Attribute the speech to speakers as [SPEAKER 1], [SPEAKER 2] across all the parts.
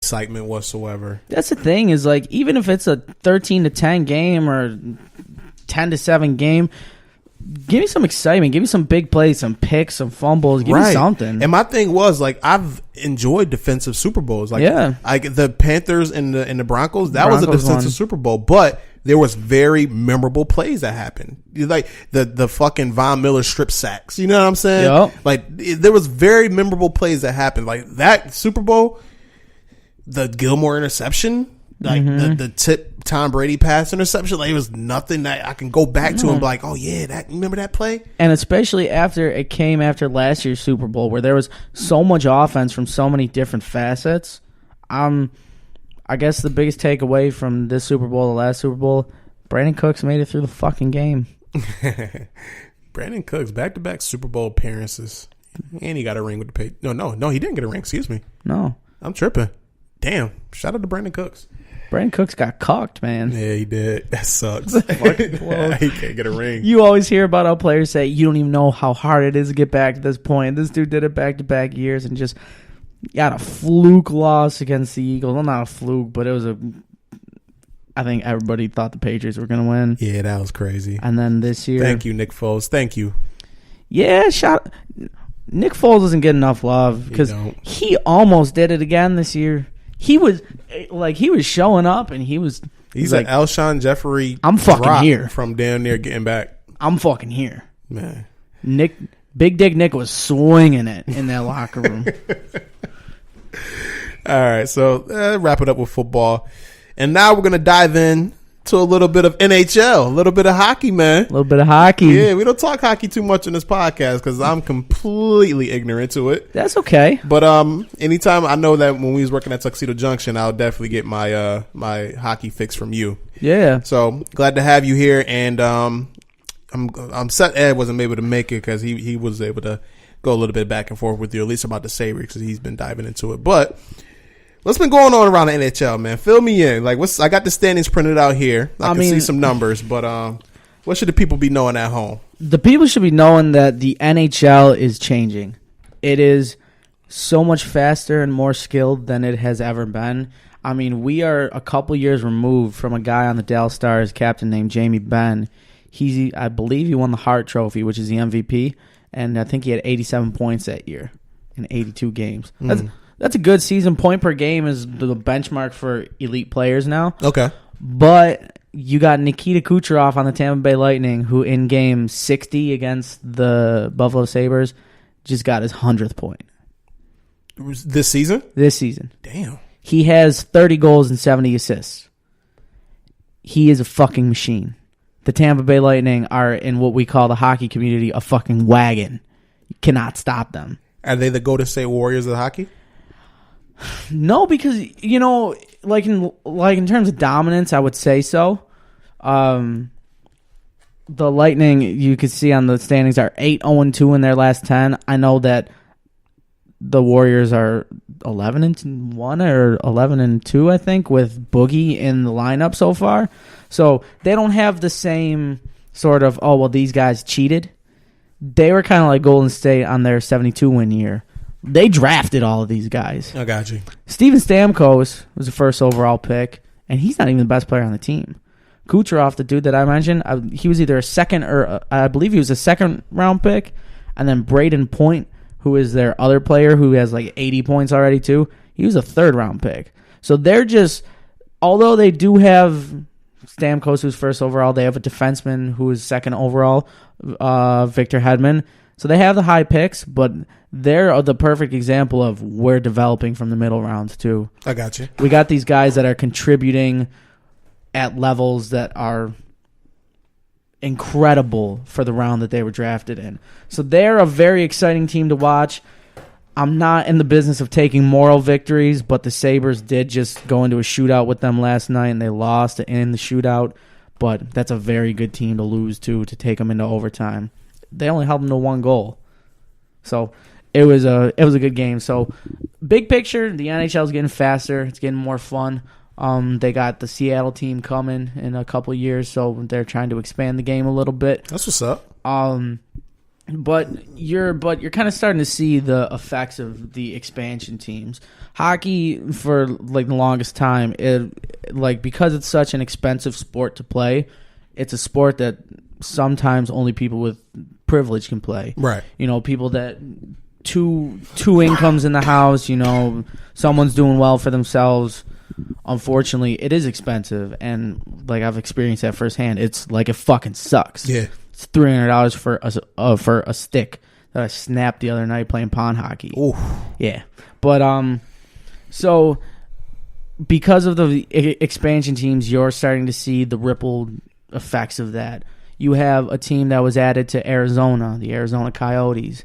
[SPEAKER 1] excitement whatsoever.
[SPEAKER 2] That's the thing is, like, even if it's a 13-10 game or 10-7 game, give me some excitement. Give me some big plays, some picks, some fumbles. Give me something.
[SPEAKER 1] And my thing was, like, I've enjoyed defensive Super Bowls. Like, the Panthers and the Broncos, that was a defensive Super Bowl. But there was very memorable plays that happened. Like, the fucking Von Miller strip sacks. You know what I'm saying?
[SPEAKER 2] Yep.
[SPEAKER 1] Like, there was very memorable plays that happened. Like, that Super Bowl, the Gilmore interception, like the tip Tom Brady pass interception, like, it was nothing that I can go back to and be like, oh yeah, remember that play?
[SPEAKER 2] And especially after it came after last year's Super Bowl, where there was so much offense from so many different facets. I guess the biggest takeaway from this Super Bowl, the last Super Bowl, Brandon Cooks made it through the fucking game.
[SPEAKER 1] Brandon Cooks, back-to-back Super Bowl appearances, and he got a ring with the Patriots. No, he didn't get a ring. Excuse me.
[SPEAKER 2] No,
[SPEAKER 1] I'm tripping. Damn! Shout out to Brandon Cooks.
[SPEAKER 2] Brandon Cooks got cucked, man.
[SPEAKER 1] Yeah, he did. That sucks. He can't get a ring.
[SPEAKER 2] You always hear about how players say, you don't even know how hard it is to get back to this point. This dude did it back-to-back years and just got a fluke loss against the Eagles. Well, not a fluke, but it was I think everybody thought the Patriots were going to win.
[SPEAKER 1] Yeah, that was crazy.
[SPEAKER 2] And then this year.
[SPEAKER 1] Thank you, Nick Foles. Thank you.
[SPEAKER 2] Yeah, Nick Foles doesn't get enough love because he almost did it again this year. He was showing up and he's
[SPEAKER 1] like, an Alshon Jeffrey.
[SPEAKER 2] I'm fucking here
[SPEAKER 1] from down there getting back.
[SPEAKER 2] I'm fucking here,
[SPEAKER 1] man.
[SPEAKER 2] Big Dick Nick was swinging it in that locker room.
[SPEAKER 1] All right, so wrap it up with football, and now we're gonna dive in to a little bit of NHL, a little bit of hockey, man.
[SPEAKER 2] A little bit of hockey.
[SPEAKER 1] Yeah, we don't talk hockey too much in this podcast because I'm completely ignorant to it.
[SPEAKER 2] That's okay.
[SPEAKER 1] But anytime I know that when we was working at Tuxedo Junction, I'll definitely get my my hockey fix from you.
[SPEAKER 2] Yeah.
[SPEAKER 1] So glad to have you here, and I'm set. Ed wasn't able to make it because he was able to go a little bit back and forth with you, at least about the Sabres, because he's been diving into it. But what's been going on around the NHL, man? Fill me in. Like, I got the standings printed out here. I can see some numbers, but what should the people be knowing at home?
[SPEAKER 2] The people should be knowing that the NHL is changing. It is so much faster and more skilled than it has ever been. I mean, we are a couple years removed from a guy on the Dallas Stars, captain named Jamie Benn. I believe he won the Hart Trophy, which is the MVP, and I think he had 87 points that year in 82 games. That's a good season. Point per game is the benchmark for elite players now.
[SPEAKER 1] Okay.
[SPEAKER 2] But you got Nikita Kucherov on the Tampa Bay Lightning, who in game 60 against the Buffalo Sabres just got his 100th point.
[SPEAKER 1] This season?
[SPEAKER 2] This season.
[SPEAKER 1] Damn.
[SPEAKER 2] He has 30 goals and 70 assists. He is a fucking machine. The Tampa Bay Lightning are, in what we call the hockey community, a fucking wagon. You cannot stop them.
[SPEAKER 1] Are they the Golden State Warriors of hockey?
[SPEAKER 2] No, because, like in terms of dominance, I would say so. The Lightning, you could see on the standings, are 8-0-2 in their last 10. I know that the Warriors are 11-1 or 11-2, I think, with Boogie in the lineup so far. So they don't have the same sort of, these guys cheated. They were kind of like Golden State on their 72-win year. They drafted all of these guys.
[SPEAKER 1] I got you. Steven
[SPEAKER 2] Stamkos was the first overall pick, and he's not even the best player on the team. Kucherov, the dude that I mentioned, he was either a second or I believe he was a second-round pick, and then Braden Point, who is their other player who has like 80 points already too, he was a third-round pick. So they're just, although they do have Stamkos, who's first overall, they have a defenseman who is second overall, Victor Hedman. So they have the high picks, but they're the perfect example of we're developing from the middle rounds too.
[SPEAKER 1] I got you.
[SPEAKER 2] We got these guys that are contributing at levels that are incredible for the round that they were drafted in. So they're a very exciting team to watch. I'm not in the business of taking moral victories, but the Sabres did just go into a shootout with them last night, and they lost in the shootout. But that's a very good team to lose to take them into overtime. They only held them to one goal. So it was a good game. So big picture, the NHL is getting faster. It's getting more fun. They got the Seattle team coming in a couple of years, so they're trying to expand the game a little bit.
[SPEAKER 1] That's what's up.
[SPEAKER 2] But you're kind of starting to see the effects of the expansion teams. Hockey, for like the longest time, because it's such an expensive sport to play, it's a sport that sometimes only people with privilege can play.
[SPEAKER 1] Right.
[SPEAKER 2] People that two incomes in the house. Someone's doing well for themselves. Unfortunately, it is expensive, and like I've experienced that firsthand. It's like it fucking sucks.
[SPEAKER 1] Yeah.
[SPEAKER 2] It's $300 for a stick that I snapped the other night playing pond hockey.
[SPEAKER 1] Ooh.
[SPEAKER 2] Yeah, but so because of the expansion teams, you're starting to see the ripple effects of that. You have a team that was added to Arizona, the Arizona Coyotes,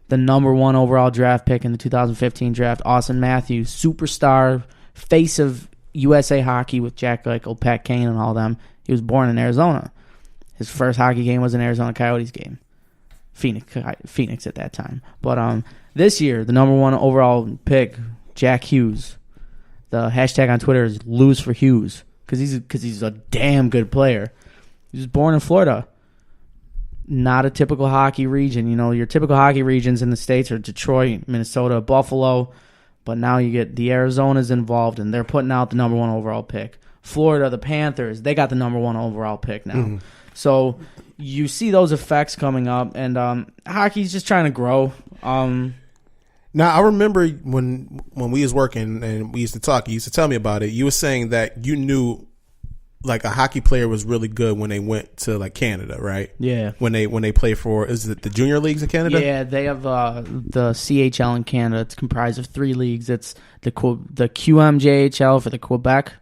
[SPEAKER 2] the number 1 overall draft pick in the 2015 draft, Austin Matthews, superstar, face of USA hockey with Jack Eichel, Pat Kane, and all them. He was born in Arizona. His first hockey game was an Arizona Coyotes game. Phoenix at that time. But this year, the number 1 overall pick, Jack Hughes. The hashtag on Twitter is lose for Hughes because he's a damn good player. He was born in Florida. Not a typical hockey region. Your typical hockey regions in the States are Detroit, Minnesota, Buffalo. But now you get the Arizonas involved, and they're putting out the number 1 overall pick. Florida, the Panthers, they got the number 1 overall pick now. Mm-hmm. So you see those effects coming up, and hockey's just trying to grow.
[SPEAKER 1] Now, I remember when we was working and we used to talk, you used to tell me about it. You were saying that you knew like a hockey player was really good when they went to like Canada, right?
[SPEAKER 2] Yeah.
[SPEAKER 1] When they play for, is it the junior leagues in Canada?
[SPEAKER 2] Yeah, they have the CHL in Canada. It's comprised of 3 leagues. It's the QMJHL for the Quebec.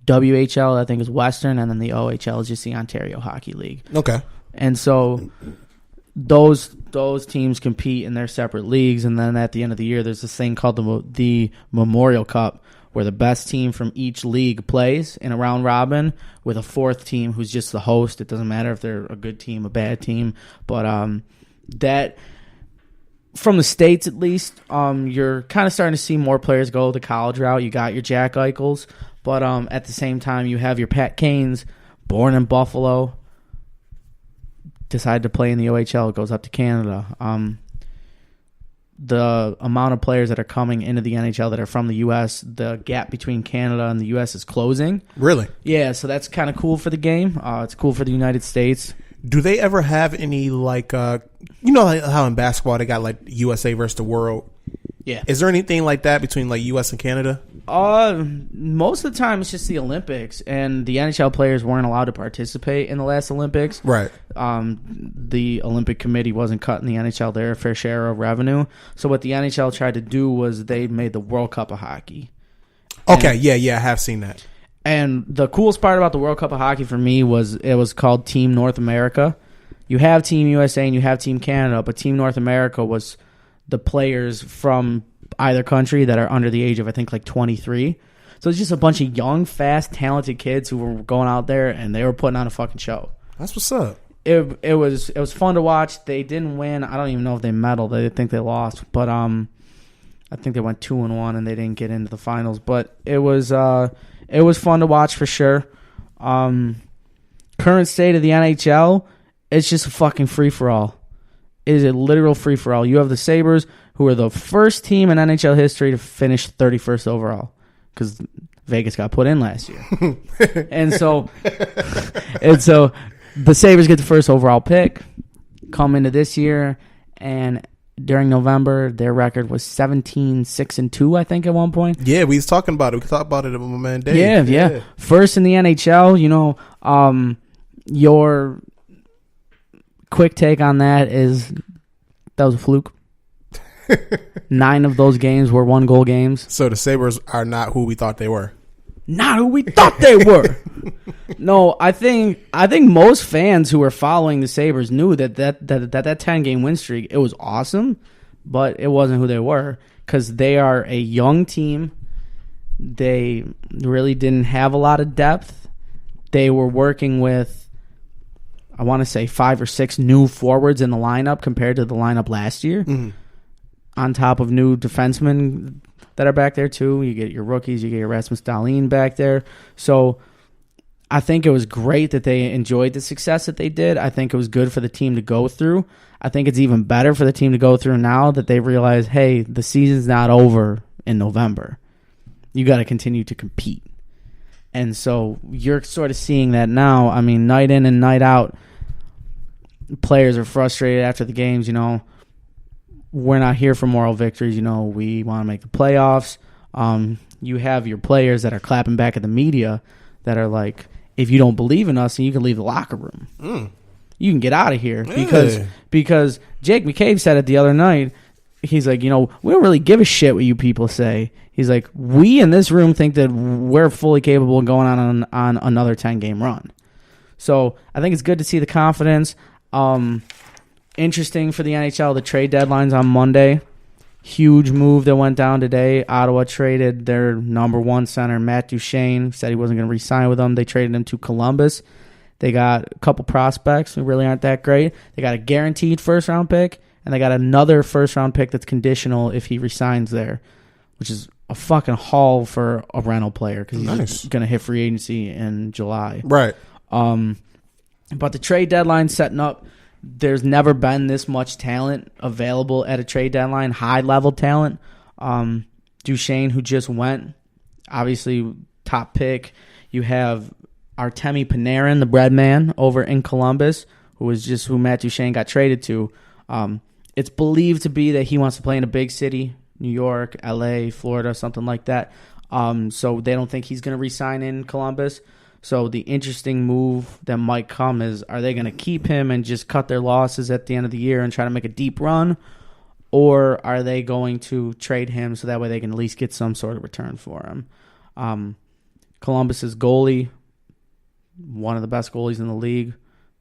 [SPEAKER 2] WHL, I think, is Western, and then the OHL is just the Ontario Hockey League.
[SPEAKER 1] Okay.
[SPEAKER 2] And so those teams compete in their separate leagues, and then at the end of the year, there's this thing called the Memorial Cup, where the best team from each league plays in a round robin with a 4th team who's just the host. It doesn't matter if they're a good team, a bad team, but that from the States at least, you're kind of starting to see more players go the college route. You got your Jack Eichels. But at the same time, you have your Pat Kanes, born in Buffalo, decided to play in the OHL, goes up to Canada. The amount of players that are coming into the NHL that are from the U.S., the gap between Canada and the U.S. is closing.
[SPEAKER 1] Really?
[SPEAKER 2] Yeah, so that's kind of cool for the game. It's cool for the United States.
[SPEAKER 1] Do they ever have any, like, like how in basketball they got, like, USA versus the world?
[SPEAKER 2] Yeah.
[SPEAKER 1] Is there anything like that between, like, U.S. and Canada?
[SPEAKER 2] Most of the time it's just the Olympics, and the NHL players weren't allowed to participate in the last Olympics.
[SPEAKER 1] Right.
[SPEAKER 2] The Olympic Committee wasn't cutting the NHL their fair share of revenue. So what the NHL tried to do was they made the World Cup of Hockey.
[SPEAKER 1] Okay, yeah, I have seen that.
[SPEAKER 2] And the coolest part about the World Cup of Hockey for me was it was called Team North America. You have Team USA and you have Team Canada, but Team North America was the players from either country that are under the age of, I think, like 23. So it's just a bunch of young, fast, talented kids who were going out there and they were putting on a fucking show.
[SPEAKER 1] That's what's up.
[SPEAKER 2] It was fun to watch. They didn't win. I don't even know if they medaled. I think they lost, but I think they went 2-1 and they didn't get into the finals. But it was fun to watch for sure. Current state of the NHL, it's just a fucking free for all. It is a literal free for all. You have the Sabres, who are the first team in NHL history to finish 31st overall because Vegas got put in last year. and so the Sabres get the first overall pick, come into this year, and during November, their record was 17-6-2, I think, at one point.
[SPEAKER 1] Yeah, we was talking about it. We could talk about it with my man Dave.
[SPEAKER 2] Yeah. First in the NHL, your quick take on that is that was a fluke. 9 of those games were 1-goal games.
[SPEAKER 1] So the Sabres are not who we thought they were.
[SPEAKER 2] Not who we thought they were. No, I think most fans who were following the Sabres knew that 10-game win streak, it was awesome, but it wasn't who they were because they are a young team. They really didn't have a lot of depth. They were working with, I want to say, 5 or 6 new forwards in the lineup compared to the lineup last year. Mm-hmm. On top of new defensemen that are back there too. You get your rookies, you get your Rasmus Dahlin back there. So I think it was great that they enjoyed the success that they did. I think it was good for the team to go through. I think it's even better for the team to go through now that they realize, hey, the season's not over in November. You got to continue to compete. And so you're sort of seeing that now. I mean, night in and night out, players are frustrated after the games. We're not here for moral victories. We want to make the playoffs. You have your players that are clapping back at the media that are like, if you don't believe in us, then you can leave the locker room. You can get out of here because Jake McCabe said it the other night. He's like, we don't really give a shit what you people say. He's like, we in this room think that we're fully capable of going on another 10-game run. So I think it's good to see the confidence. Interesting for the NHL, the trade deadline's on Monday. Huge move that went down today. Ottawa traded their number one center, Matt Duchene. Said he wasn't going to re-sign with them. They traded him to Columbus. They got a couple prospects who really aren't that great. They got a guaranteed first-round pick, and they got another first-round pick that's conditional if he resigns there, which is a fucking haul for a rental player because he's going to hit free agency in July.
[SPEAKER 1] Right.
[SPEAKER 2] But the trade deadline setting up, there's never been this much talent available at a trade deadline, high-level talent. Duchene, who just went, obviously top pick. You have Artemi Panarin, the bread man, over in Columbus, who Matt Duchene got traded to. It's believed to be that he wants to play in a big city, New York, LA, Florida, something like that. So they don't think he's going to re-sign in Columbus. So the interesting move that might come is, are they going to keep him and just cut their losses at the end of the year and try to make a deep run? Or are they going to trade him so that way they can at least get some sort of return for him? Columbus's goalie, one of the best goalies in the league,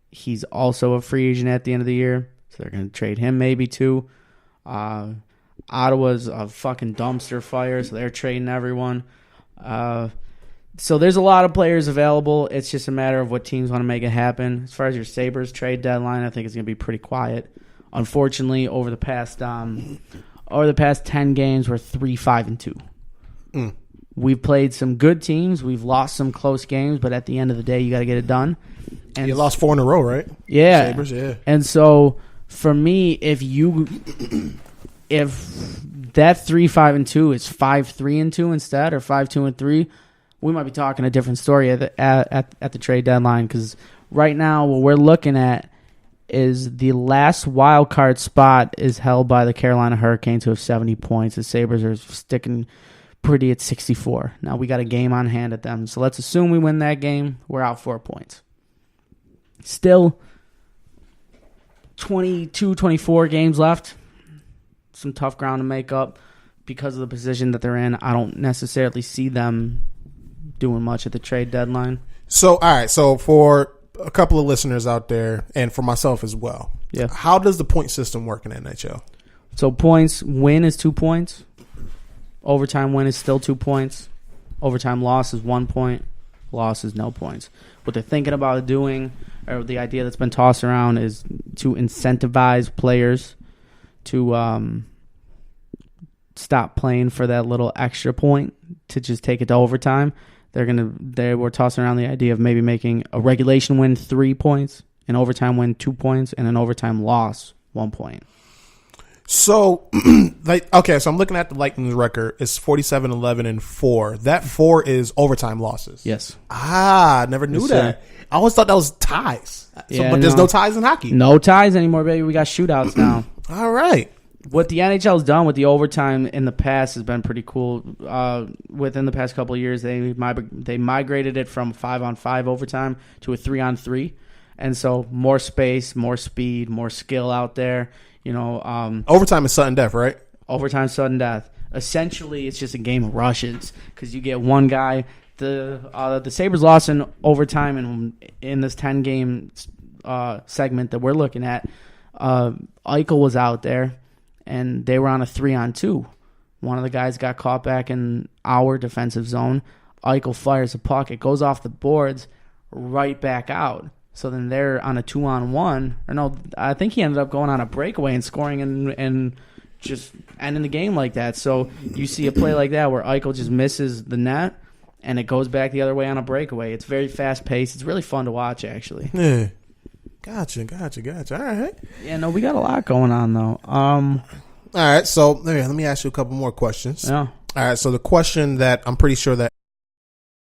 [SPEAKER 2] he's also a free agent at the end of the year. So they're going to trade him maybe too. Ottawa's a fucking dumpster fire, so they're trading everyone. So there's a lot of players available. It's just a matter of what teams want to make it happen. As far as your Sabres trade deadline, I think it's going to be pretty quiet. Unfortunately, over the past 10 games, we're 3-5-2. We've played some good teams. We've lost some close games, but at the end of the day, you got to get it done. And
[SPEAKER 1] you lost 4 in a row, right?
[SPEAKER 2] Yeah.
[SPEAKER 1] Sabres, yeah.
[SPEAKER 2] And so for me, if that 3-5-2 is 5-3-2 instead, or 5-2-3, we might be talking a different story at the trade deadline, because right now what we're looking at is the last wild card spot is held by the Carolina Hurricanes, who have 70 points. The Sabres are sticking pretty at 64. Now we got a game on hand at them, so let's assume we win that game. We're out 4 points. Still 22, 24 games left. Some tough ground to make up because of the position that they're in. I don't necessarily see them doing much at the trade deadline.
[SPEAKER 1] So, all right. So, for a couple of listeners out there, and for myself as well, how does the point system work in NHL?
[SPEAKER 2] So, points win is 2 points. Overtime win is still 2 points. Overtime loss is 1 point. Loss is no points. What they're thinking about doing, or the idea that's been tossed around, is to incentivize players to stop playing for that little extra point to just take it to overtime. They were tossing around the idea of maybe making a regulation win 3 points, an overtime win 2 points, and an overtime loss 1 point.
[SPEAKER 1] So, so I'm looking at the Lightning's record. It's 47-11-4. That 4 is overtime losses.
[SPEAKER 2] Yes.
[SPEAKER 1] Never knew that. I always thought that was ties. But there's no ties in hockey.
[SPEAKER 2] No ties anymore, baby. We got shootouts now.
[SPEAKER 1] All right.
[SPEAKER 2] What the NHL's done with the overtime in the past has been pretty cool. Within the past couple of years, they migrated it from 5-on-5 overtime to a 3-on-3, and so more space, more speed, more skill out there.
[SPEAKER 1] Overtime is sudden death, right?
[SPEAKER 2] Overtime, sudden death. Essentially, it's just a game of rushes because you get one guy. The Sabres lost in overtime in this 10-game segment that we're looking at. Eichel was out there, and they were on a 3-on-2. One of the guys got caught back in our defensive zone. Eichel fires a puck. It goes off the boards right back out. So then they're on a 2-on-1. Or no, I think he ended up going on a breakaway and scoring and just ending the game like that. So you see a play like that where Eichel just misses the net, and it goes back the other way on a breakaway. It's very fast-paced. It's really fun to watch, actually.
[SPEAKER 1] Yeah. Gotcha. All right.
[SPEAKER 2] Yeah, no, we got a lot going on though.
[SPEAKER 1] All right. So let me ask you a couple more questions.
[SPEAKER 2] Yeah.
[SPEAKER 1] All right. So the question that I'm pretty sure that